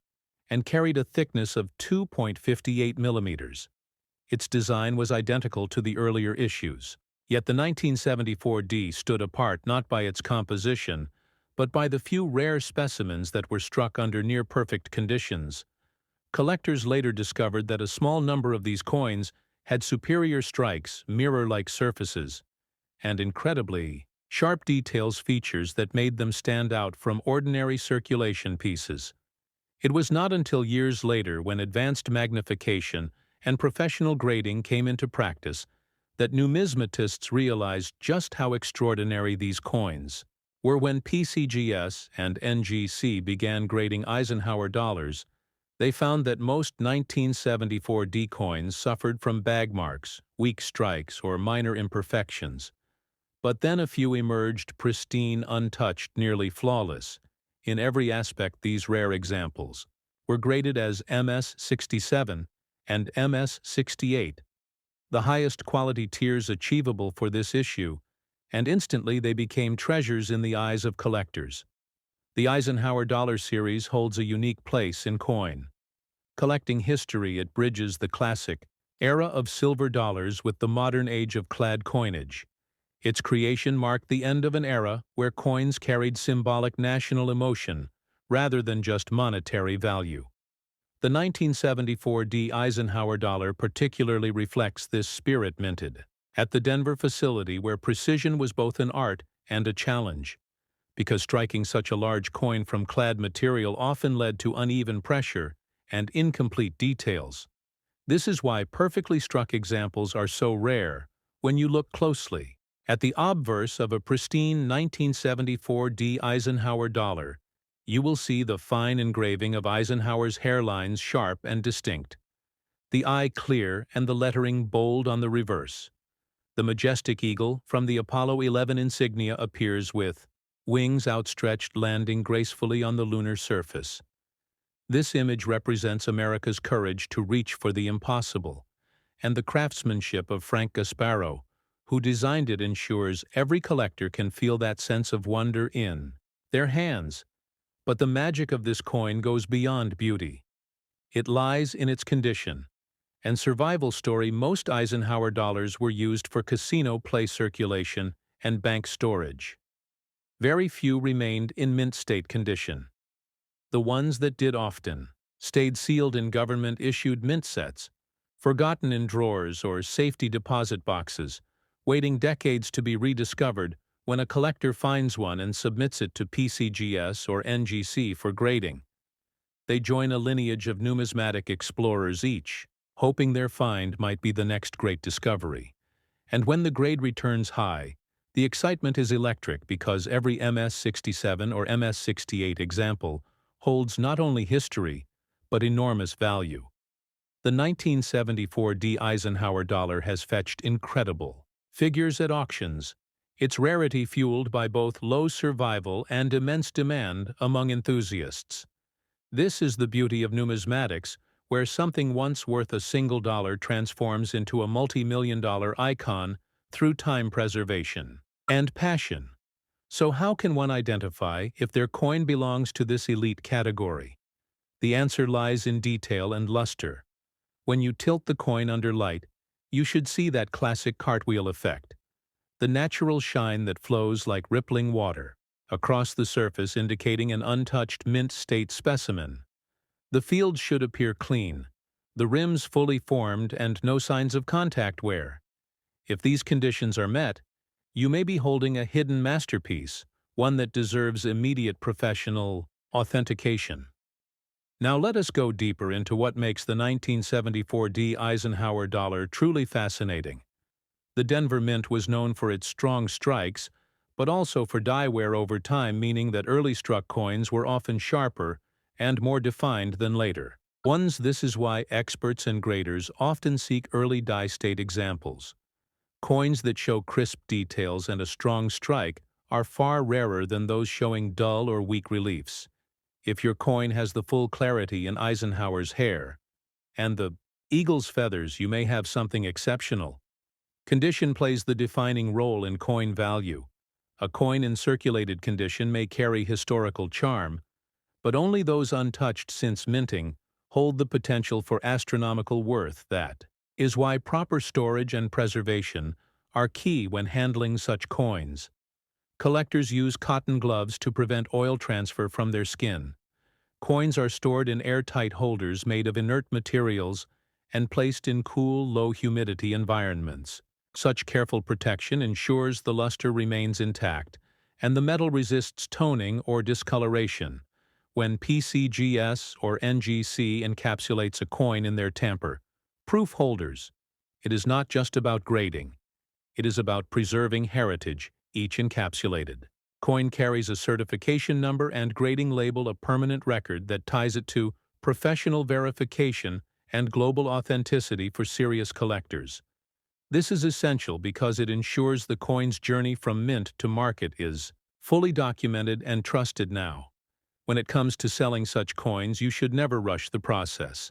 and carried a thickness of 2.58 millimeters. Its design was identical to the earlier issues. Yet the 1974 stood apart not by its composition, but by the few rare specimens that were struck under near-perfect conditions. Collectors later discovered that a small number of these coins had superior strikes, mirror-like surfaces, and incredibly, sharp details, features that made them stand out from ordinary circulation pieces. It was not until years later, when advanced magnification and professional grading came into practice, that numismatists realized just how extraordinary these coins were. When PCGS and NGC began grading Eisenhower dollars, they found that most 1974 coins suffered from bag marks, weak strikes, or minor imperfections. But then a few emerged pristine, untouched, nearly flawless. In every aspect, these rare examples were graded as MS-67 and MS-68, the highest quality tiers achievable for this issue, and instantly they became treasures in the eyes of collectors. The Eisenhower dollar series holds a unique place in coin collecting history. It bridges the classic era of silver dollars with the modern age of clad coinage. Its creation marked the end of an era where coins carried symbolic national emotion rather than just monetary value. The 1974 Eisenhower dollar particularly reflects this spirit, minted at the Denver facility, where precision was both an art and a challenge, because striking such a large coin from clad material often led to uneven pressure and incomplete details. This is why perfectly struck examples are so rare, When you look closely at the obverse of a pristine 1974 Eisenhower dollar, you will see the fine engraving of Eisenhower's hairlines sharp and distinct, the eye clear and the lettering bold on the reverse. The majestic eagle from the Apollo 11 insignia appears with wings outstretched landing gracefully on the lunar surface. This image represents America's courage to reach for the impossible, and the craftsmanship of Frank Gasparo, who designed it, ensures every collector can feel that sense of wonder in their hands. But the magic of this coin goes beyond beauty. It lies in its condition and survival story. Most Eisenhower dollars were used for casino play circulation and bank storage. Very few remained in mint state condition. The ones that did often stayed sealed in government-issued mint sets, forgotten in drawers or safety deposit boxes, waiting decades to be rediscovered when a collector finds one and submits it to PCGS or NGC for grading. They join a lineage of numismatic explorers, each hoping their find might be the next great discovery. And when the grade returns high, the excitement is electric because every MS-67 or MS-68 example holds not only history, but enormous value. The 1974 Eisenhower dollar has fetched incredible figures at auctions, its rarity fueled by both low survival and immense demand among enthusiasts. This is the beauty of numismatics, where something once worth a single dollar transforms into a multi-million-dollar icon through time preservation and passion. So how can one identify if their coin belongs to this elite category? The answer lies in detail and luster. When you tilt the coin under light, you should see that classic cartwheel effect, the natural shine that flows like rippling water across the surface, indicating an untouched mint state specimen. The field should appear clean, the rims fully formed, and no signs of contact wear. If these conditions are met, you may be holding a hidden masterpiece, one that deserves immediate professional authentication. Now let us go deeper into what makes the 1974 Eisenhower dollar truly fascinating. The Denver Mint was known for its strong strikes, but also for die wear over time, meaning that early struck coins were often sharper and more defined than later ones. This is why experts and graders often seek early die state examples. Coins that show crisp details and a strong strike are far rarer than those showing dull or weak reliefs. If your coin has the full clarity in Eisenhower's hair and the eagle's feathers, you may have something exceptional. Condition plays the defining role in coin value. A coin in circulated condition may carry historical charm, but only those untouched since minting hold the potential for astronomical worth. That is why proper storage and preservation are key when handling such coins. Collectors use cotton gloves to prevent oil transfer from their skin. Coins are stored in airtight holders made of inert materials and placed in cool, low-humidity environments. Such careful protection ensures the luster remains intact, and the metal resists toning or discoloration. When PCGS or NGC encapsulates a coin in their tamper-proof holders, it is not just about grading. It is about preserving heritage, each encapsulated coin carries a certification number and grading label, a permanent record that ties it to professional verification and global authenticity for serious collectors. This is essential because it ensures the coin's journey from mint to market is fully documented and trusted. Now, when it comes to selling such coins, you should never rush the process.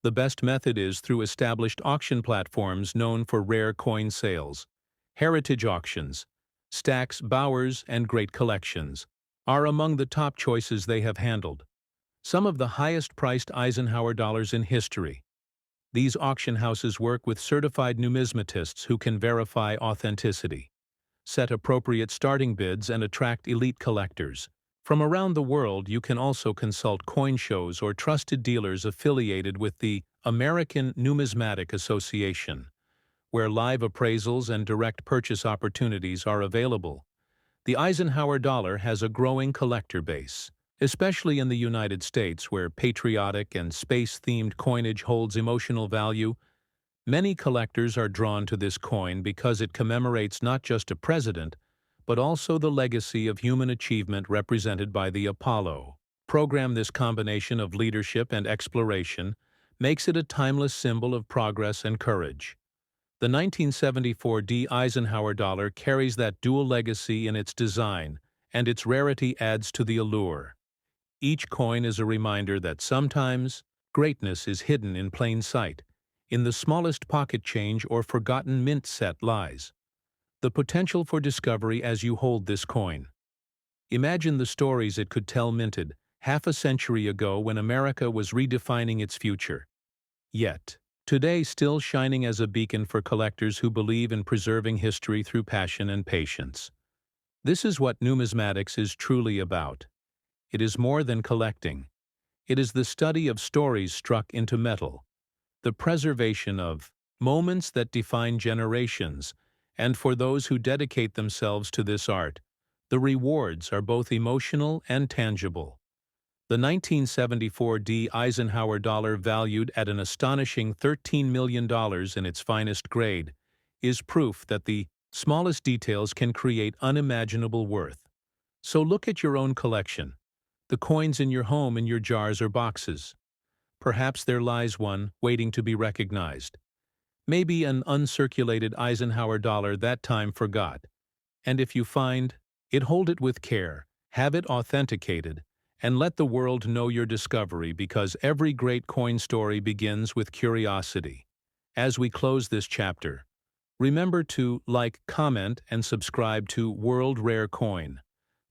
The best method is through established auction platforms known for rare coin sales. Heritage auctions, Stax, Bowers, and Great Collections are among the top choices they have handled. Some of the highest-priced Eisenhower dollars in history. These auction houses work with certified numismatists who can verify authenticity, set appropriate starting bids, and attract elite collectors. From around the world, you can also consult coin shows or trusted dealers affiliated with the American Numismatic Association, where live appraisals and direct purchase opportunities are available. The Eisenhower dollar has a growing collector base, especially in the United States, where patriotic and space-themed coinage holds emotional value. Many collectors are drawn to this coin because it commemorates not just a president, but also the legacy of human achievement represented by the Apollo program. This combination of leadership and exploration makes it a timeless symbol of progress and courage. The 1974 D. Eisenhower dollar carries that dual legacy in its design, and its rarity adds to the allure. Each coin is a reminder that sometimes greatness is hidden in plain sight. In the smallest pocket change or forgotten mint set lies the potential for discovery as you hold this coin. Imagine the stories it could tell minted half a century ago when America was redefining its future. Yet, today still shining as a beacon for collectors who believe in preserving history through passion and patience. This is what numismatics is truly about. It is more than collecting. It is the study of stories struck into metal, the preservation of moments that define generations, and for those who dedicate themselves to this art, the rewards are both emotional and tangible. The 1974 D. Eisenhower dollar, valued at an astonishing $13 million in its finest grade, is proof that the smallest details can create unimaginable worth. So look at your own collection, the coins in your home, in your jars or boxes. Perhaps there lies one waiting to be recognized. Maybe an uncirculated Eisenhower dollar that time forgot. And if you find it, hold it with care, have it authenticated, and let the world know your discovery, because every great coin story begins with curiosity. As we close this chapter, remember to like, comment, and subscribe to World Rare Coin,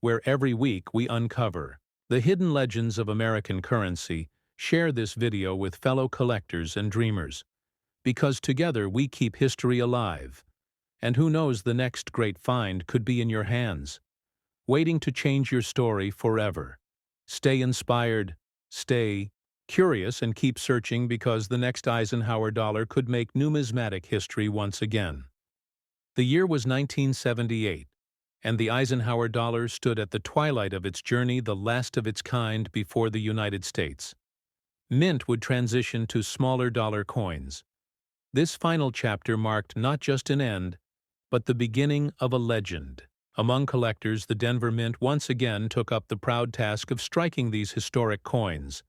where every week we uncover the hidden legends of American currency. Share this video with fellow collectors and dreamers, because together we keep history alive. And who knows, the next great find could be in your hands, waiting to change your story forever. Stay inspired, stay curious, and keep searching, because the next Eisenhower dollar could make numismatic history once again. The year was 1978, and the Eisenhower dollar stood at the twilight of its journey, the last of its kind before the United States. Mint would transition to smaller dollar coins. This final chapter marked not just an end, but the beginning of a legend. Among collectors, the Denver Mint once again took up the proud task of striking these historic coins.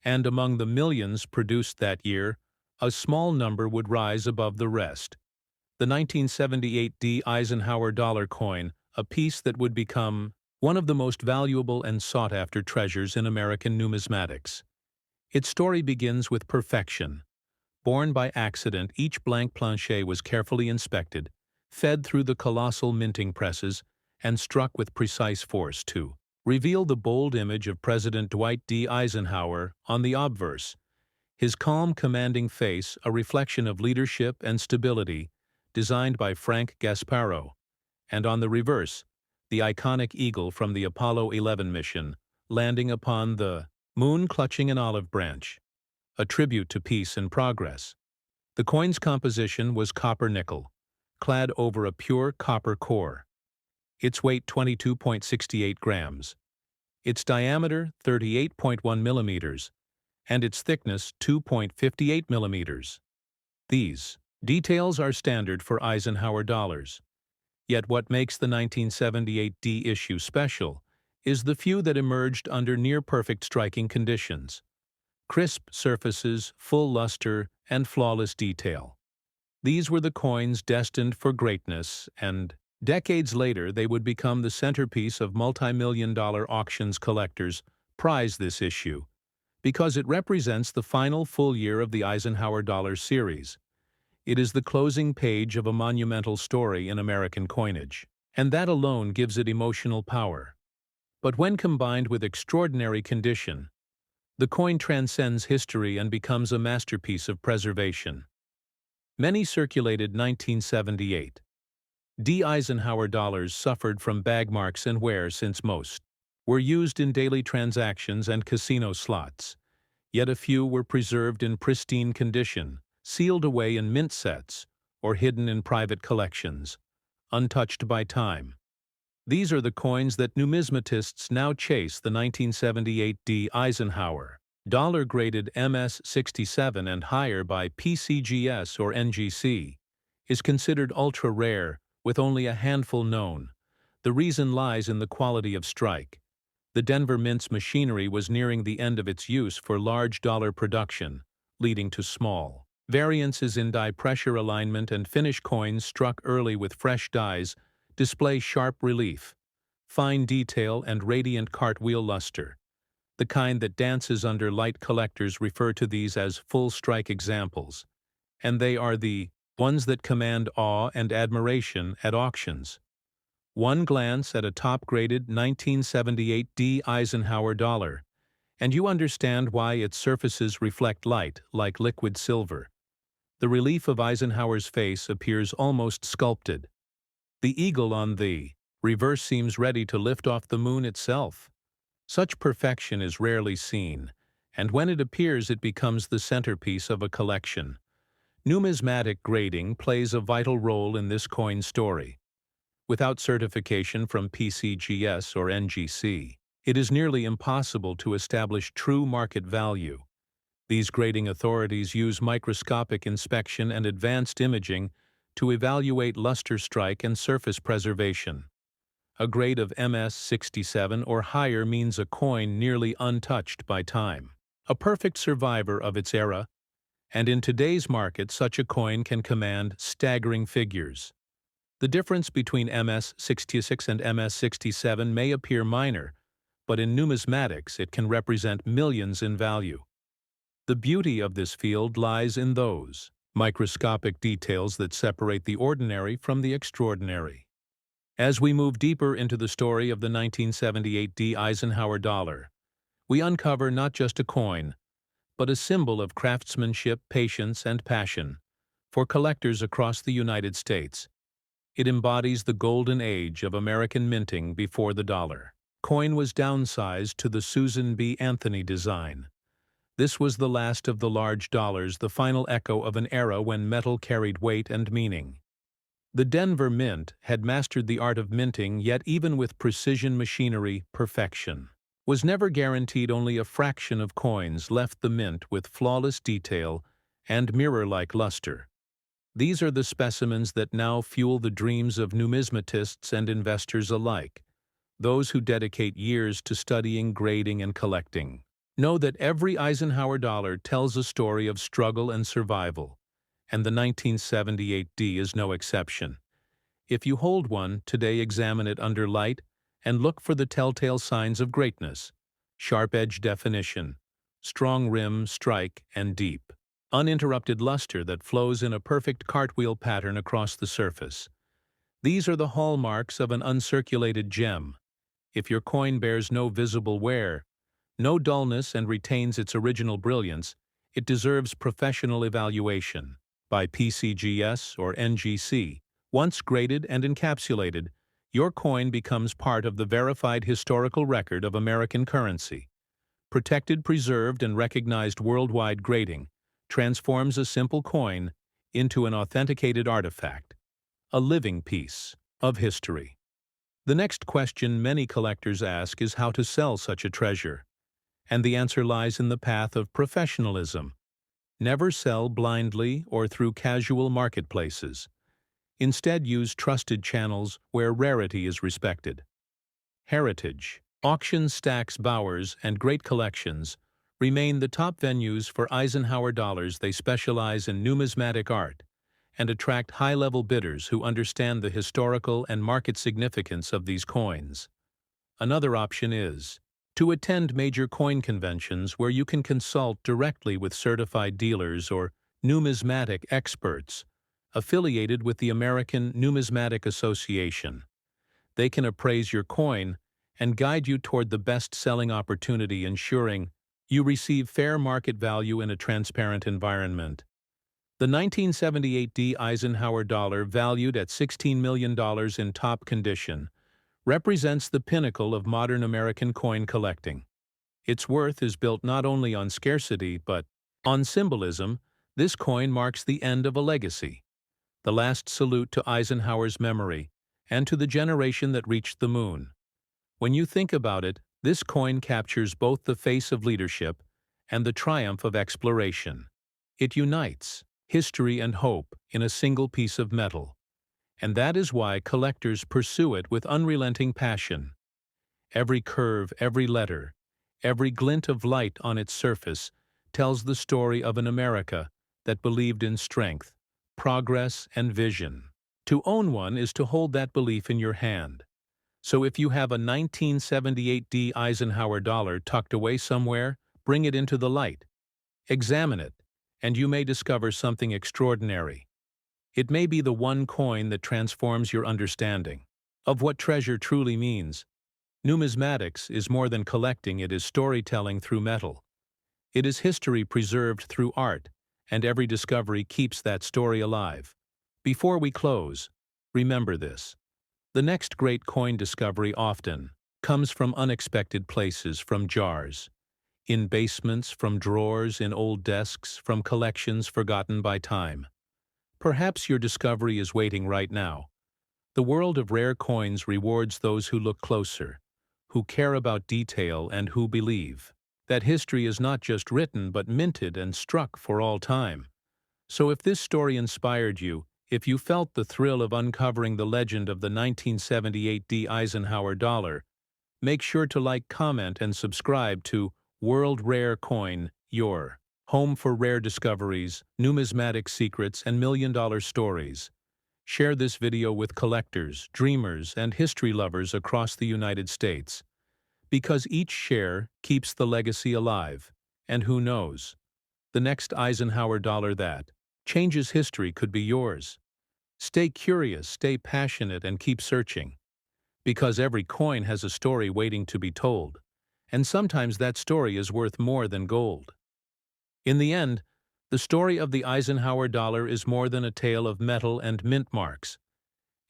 And among the millions produced that year, a small number would rise above the rest. The 1978 D. Eisenhower dollar coin, a piece that would become one of the most valuable and sought-after treasures in American numismatics. Its story begins with perfection. Born by accident, each blank planchet was carefully inspected, fed through the colossal minting presses, and struck with precise force to reveal the bold image of President Dwight D. Eisenhower on the obverse, his calm, commanding face a reflection of leadership and stability, designed by Frank Gasparro, and on the reverse, the iconic eagle from the Apollo 11 mission, landing upon the moon clutching an olive branch, a tribute to peace and progress. The coin's composition was copper-nickel, clad over a pure copper core. Its weight 22.68 grams, its diameter 38.1 millimeters, and its thickness 2.58 millimeters. These details are standard for Eisenhower dollars. Yet what makes the 1978 D issue special is the few that emerged under near-perfect striking conditions. Crisp surfaces, full luster, and flawless detail. These were the coins destined for greatness, and decades later they would become the centerpiece of multi-million-dollar auctions. Collectors prize this issue because it represents the final full year of the Eisenhower dollar series. It is the closing page of a monumental story in American coinage, and that alone gives it emotional power. But when combined with extraordinary condition, the coin transcends history and becomes a masterpiece of preservation. Many circulated 1978 D. Eisenhower dollars suffered from bag marks and wear, since most were used in daily transactions and casino slots. Yet a few were preserved in pristine condition, sealed away in mint sets, or hidden in private collections, untouched by time. These are the coins that numismatists now chase, the 1978 D. Eisenhower Dollar graded MS-67 and higher by PCGS or NGC, is considered ultra-rare, with only a handful known. The reason lies in the quality of strike. The Denver Mint's machinery was nearing the end of its use for large dollar production, leading to small variances in die pressure alignment, and finish coins struck early with fresh dies display sharp relief, fine detail, and radiant cartwheel luster. The kind that dances under light. Collectors refer to these as full strike examples, and they are the ones that command awe and admiration at auctions. One glance at a top-graded 1978 D Eisenhower dollar, and you understand why its surfaces reflect light like liquid silver. The relief of Eisenhower's face appears almost sculpted. The eagle on the reverse seems ready to lift off the moon itself. Such perfection is rarely seen, and when it appears it becomes the centerpiece of a collection. Numismatic grading plays a vital role in this coin story. Without certification from PCGS or NGC, it is nearly impossible to establish true market value. These grading authorities use microscopic inspection and advanced imaging to evaluate luster strike and surface preservation. A grade of MS-67 or higher means a coin nearly untouched by time, a perfect survivor of its era, and in today's market such a coin can command staggering figures. The difference between MS-66 and MS-67 may appear minor, but in numismatics it can represent millions in value. The beauty of this field lies in those microscopic details that separate the ordinary from the extraordinary. As we move deeper into the story of the 1978 D Eisenhower dollar, we uncover not just a coin, but a symbol of craftsmanship, patience, and passion for collectors across the United States. It embodies the golden age of American minting before the dollar. Coin was downsized to the Susan B. Anthony design. This was the last of the large dollars, the final echo of an era when metal carried weight and meaning. The Denver Mint had mastered the art of minting, yet even with precision machinery, perfection was never guaranteed. Only a fraction of coins left the mint with flawless detail and mirror-like luster. These are the specimens that now fuel the dreams of numismatists and investors alike, those who dedicate years to studying, grading, and collecting. Know that every Eisenhower dollar tells a story of struggle and survival, and the 1978 D is no exception. If you hold one, today examine it under light and look for the telltale signs of greatness: sharp edge definition, strong rim, strike, and deep, uninterrupted luster that flows in a perfect cartwheel pattern across the surface. These are the hallmarks of an uncirculated gem. If your coin bears no visible wear, no dullness, and retains its original brilliance, it deserves professional evaluation by PCGS or NGC. Once graded and encapsulated, your coin becomes part of the verified historical record of American currency. Protected, preserved, and recognized worldwide grading transforms a simple coin into an authenticated artifact, a living piece of history. The next question many collectors ask is how to sell such a treasure, and the answer lies in the path of professionalism. Never sell blindly or through casual marketplaces. Instead, use trusted channels where rarity is respected. Heritage, auctions, stacks, bowers, and great collections remain the top venues for Eisenhower dollars. They specialize in numismatic art and attract high-level bidders who understand the historical and market significance of these coins. Another option is to attend major coin conventions where you can consult directly with certified dealers or numismatic experts affiliated with the American Numismatic Association. They can appraise your coin and guide you toward the best-selling opportunity, ensuring you receive fair market value in a transparent environment. The 1978 D Eisenhower dollar, valued at $16 million in top condition, represents the pinnacle of modern American coin collecting. Its worth is built not only on scarcity but on symbolism. This coin marks the end of a legacy, the last salute to Eisenhower's memory and to the generation that reached the moon. When you think about it, this coin captures both the face of leadership and the triumph of exploration. It unites history and hope in a single piece of metal, and that is why collectors pursue it with unrelenting passion. Every curve, every letter, every glint of light on its surface tells the story of an America that believed in strength, progress, and vision. To own one is to hold that belief in your hand. So if you have a 1978 Eisenhower dollar tucked away somewhere, bring it into the light. Examine it, and you may discover something extraordinary. It may be the one coin that transforms your understanding of what treasure truly means. Numismatics is more than collecting, it is storytelling through metal. It is history preserved through art, and every discovery keeps that story alive. Before we close, remember this. The next great coin discovery often comes from unexpected places, from jars, in basements, from drawers, in old desks, from collections forgotten by time. Perhaps your discovery is waiting right now. The world of rare coins rewards those who look closer, who care about detail, and who believe that history is not just written but minted and struck for all time. So if this story inspired you, if you felt the thrill of uncovering the legend of the 1978 Eisenhower dollar, make sure to like, comment, and subscribe to World Rare Coin, your home for rare discoveries, numismatic secrets, and million-dollar stories. Share this video with collectors, dreamers, and history lovers across the United States. Because each share keeps the legacy alive, and who knows, the next Eisenhower dollar that changes history could be yours. Stay curious, stay passionate, and keep searching. Because every coin has a story waiting to be told, and sometimes that story is worth more than gold. In the end, the story of the Eisenhower dollar is more than a tale of metal and mint marks.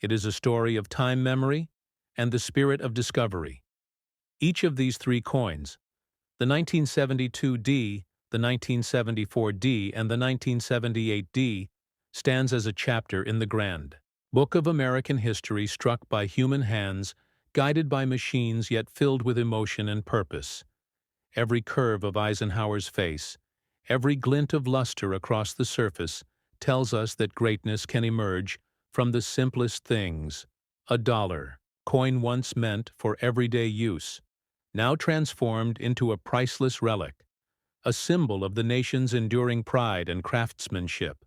It is a story of time, memory, and the spirit of discovery. Each of these three coins, the 1972D, the 1974D, and the 1978D, stands as a chapter in the grand book of American history, struck by human hands, guided by machines, yet filled with emotion and purpose. Every curve of Eisenhower's face, every glint of luster across the surface, tells us that greatness can emerge from the simplest things. A dollar, coin once meant for everyday use, now transformed into a priceless relic, a symbol of the nation's enduring pride and craftsmanship.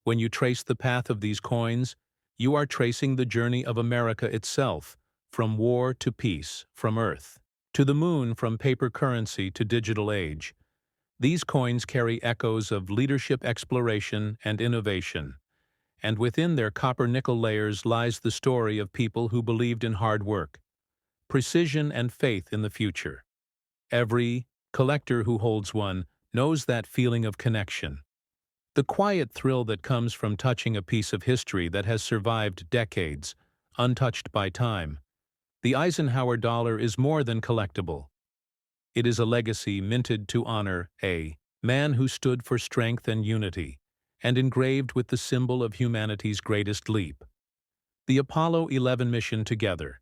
When you trace the path of these coins, you are tracing the journey of America itself, from war to peace, from Earth to the moon, from paper currency to digital age. These coins carry echoes of leadership, exploration, and innovation, and within their copper-nickel layers lies the story of people who believed in hard work, precision, and faith in the future. Every collector who holds one knows that feeling of connection, the quiet thrill that comes from touching a piece of history that has survived decades, untouched by time. The Eisenhower dollar is more than collectible. It is a legacy minted to honor a man who stood for strength and unity, and engraved with the symbol of humanity's greatest leap. The Apollo 11 mission together.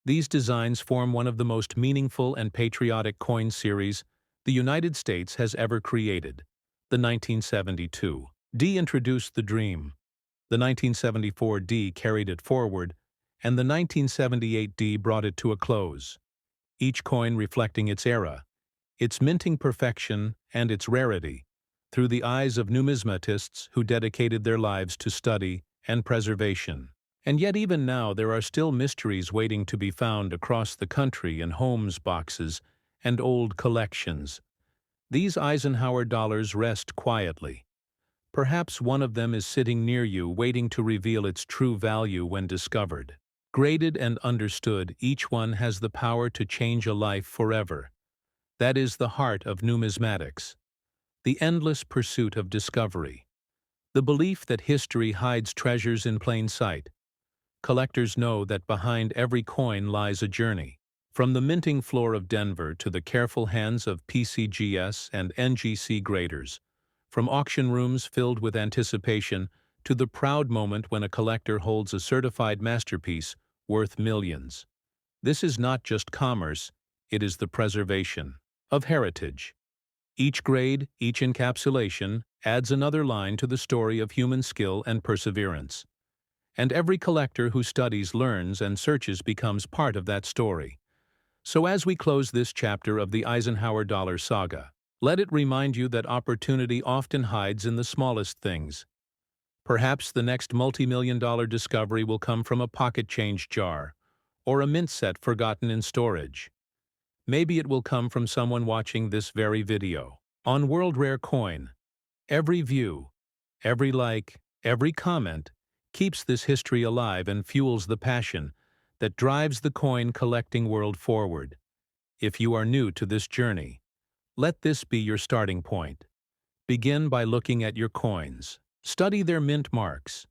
These designs form one of the most meaningful and patriotic coin series the United States has ever created. The 1972D introduced the dream, the 1974D carried it forward, and the 1978D brought it to a close. Each coin reflecting its era, its minting perfection, and its rarity, through the eyes of numismatists who dedicated their lives to study and preservation. And yet even now there are still mysteries waiting to be found across the country in homes, boxes, and old collections. These Eisenhower dollars rest quietly. Perhaps one of them is sitting near you, waiting to reveal its true value when discovered. Graded and understood, each one has the power to change a life forever. That is the heart of numismatics. The endless pursuit of discovery. The belief that history hides treasures in plain sight. Collectors know that behind every coin lies a journey. From the minting floor of Denver to the careful hands of PCGS and NGC graders. From auction rooms filled with anticipation to the proud moment when a collector holds a certified masterpiece worth millions. This is not just commerce, it is the preservation of heritage. Each grade, each encapsulation, adds another line to the story of human skill and perseverance. And every collector who studies, learns, and searches becomes part of that story. So as we close this chapter of the Eisenhower dollar saga, let it remind you that opportunity often hides in the smallest things. Perhaps the next multi-million-dollar discovery will come from a pocket change jar, or a mint set forgotten in storage. Maybe it will come from someone watching this very video. On World Rare Coin, every view, every like, every comment keeps this history alive and fuels the passion that drives the coin collecting world forward. If you are new to this journey, let this be your starting point. Begin by looking at your coins. Study their mint marks.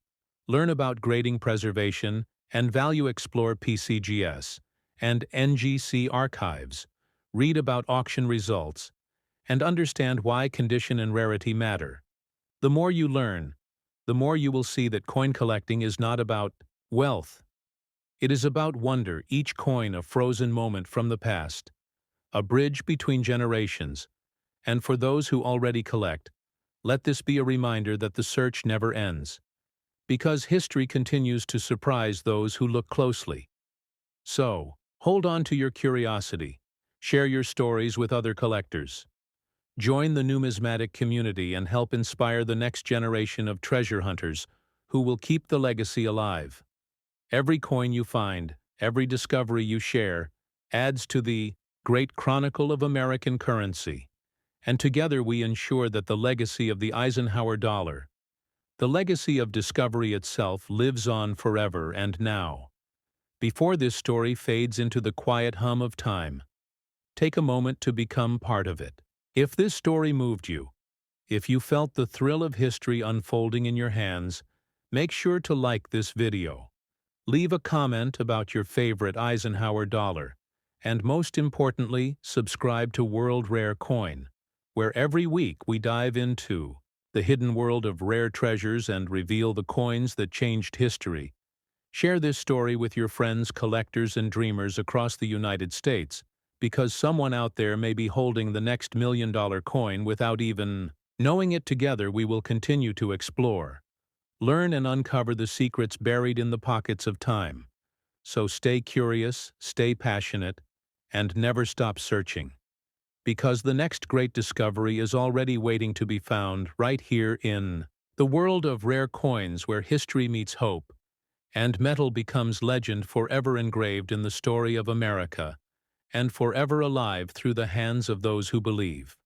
Learn about grading preservation and value. Explore PCGS and NGC archives. Read about auction results and understand why condition and rarity matter. The more you learn, the more you will see that coin collecting is not about wealth. It is about wonder, each coin a frozen moment from the past, a bridge between generations. And for those who already collect, let this be a reminder that the search never ends, because history continues to surprise those who look closely. So, hold on to your curiosity. Share your stories with other collectors. Join the numismatic community and help inspire the next generation of treasure hunters who will keep the legacy alive. Every coin you find, every discovery you share, adds to the great chronicle of American currency. And together we ensure that the legacy of the Eisenhower dollar, the legacy of discovery itself, lives on forever and now. Before this story fades into the quiet hum of time, take a moment to become part of it. If this story moved you, if you felt the thrill of history unfolding in your hands, make sure to like this video. Leave a comment about your favorite Eisenhower dollar, and most importantly, subscribe to World Rare Coin, where every week we dive into the hidden world of rare treasures and reveal the coins that changed history. Share this story with your friends, collectors, and dreamers across the United States, because someone out there may be holding the next million-dollar coin without even knowing it. Together we will continue to explore, learn, and uncover the secrets buried in the pockets of time. So stay curious, stay passionate, and never stop searching, because the next great discovery is already waiting to be found right here in the world of rare coins, where history meets hope and metal becomes legend, forever engraved in the story of America and forever alive through the hands of those who believe.